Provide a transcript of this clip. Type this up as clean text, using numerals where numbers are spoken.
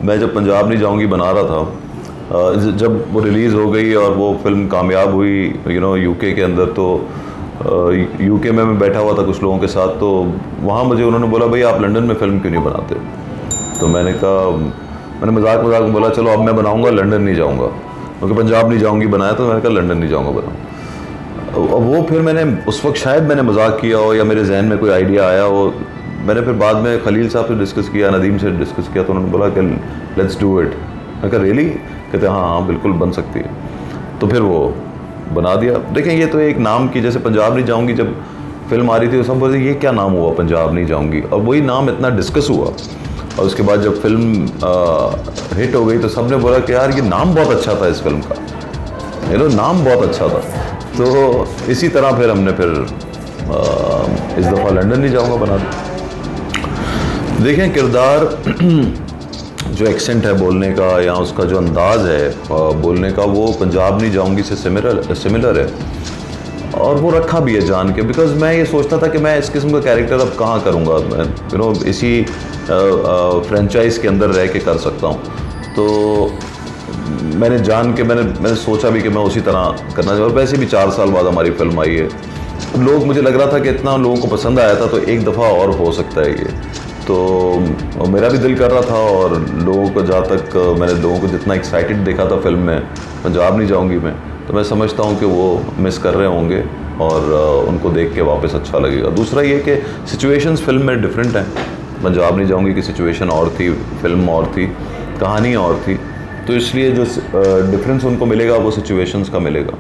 मैं जब पंजाब नहीं जाऊंगी बना रहा था, जब वो रिलीज़ हो गई और वो फिल्म कामयाब हुई यूके के अंदर, तो यूके में मैं बैठा हुआ था कुछ लोगों के साथ, तो वहाँ मुझे उन्होंने बोला भाई आप लंदन में फ़िल्म क्यों नहीं बनाते। तो मैंने मजाक में बोला चलो अब मैं बनाऊंगा, लंदन नहीं जाऊंगा, क्योंकि पंजाब नहीं जाऊंगी बनाया, तो मैंने कहा लंदन नहीं जाऊंगा बनाऊँ। अब वो फिर मैंने उस वक्त शायद मैंने मजाक किया हो या मेरे जहन में कोई आइडिया आया हो, मैंने फिर बाद में खलील साहब से डिस्कस किया, नदीम से डिस्कस किया, तो उन्होंने बोला कि लेट्स डू इट। मैं कहा रियली? कहते हाँ हाँ बिल्कुल बन सकती है। तो फिर वो बना दिया। देखें ये तो एक नाम की, जैसे पंजाब नहीं जाऊंगी जब फिल्म आ रही थी तो सब बोलते ये क्या नाम हुआ पंजाब नहीं जाऊंगी, और वही नाम इतना डिस्कस हुआ, और उसके बाद जब फिल्म हिट हो गई तो सबने बोला कि यार ये नाम बहुत अच्छा था इस फिल्म का, नाम बहुत अच्छा था। तो इसी तरह फिर हमने इस दफ़ा लंदन नहीं जाऊंगा बना दिया। देखें किरदार जो एक्सेंट है बोलने का या उसका जो अंदाज़ है बोलने का, वो पंजाब नहीं जाऊंगी से सिमिलर है, और वो रखा भी है जान के, बिकॉज मैं ये सोचता था कि मैं इस किस्म का कैरेक्टर अब कहाँ करूँगा, मैं इसी फ्रेंचाइज के अंदर रह के कर सकता हूँ। तो मैंने जान के मैंने सोचा भी कि मैं उसी तरह करना चाहिए, और वैसे भी 4 साल बाद हमारी फिल्म आई है। लोग, मुझे लग रहा था कि इतना लोगों को पसंद आया था तो एक दफ़ा और हो सकता है ये, तो मेरा भी दिल कर रहा था, और लोगों को जहाँ तक मैंने लोगों को जितना एक्साइटेड देखा था फिल्म में पंजाब नहीं जाऊंगी में, तो मैं समझता हूँ कि वो मिस कर रहे होंगे और उनको देख के वापस अच्छा लगेगा। दूसरा ये कि सिचुएशंस फिल्म में डिफरेंट हैं, पंजाब नहीं जाऊंगी की सिचुएशन और थी, फिल्म और थी, कहानी और थी, तो इसलिए जो डिफरेंस उनको मिलेगा वो सिचुएशंस का मिलेगा।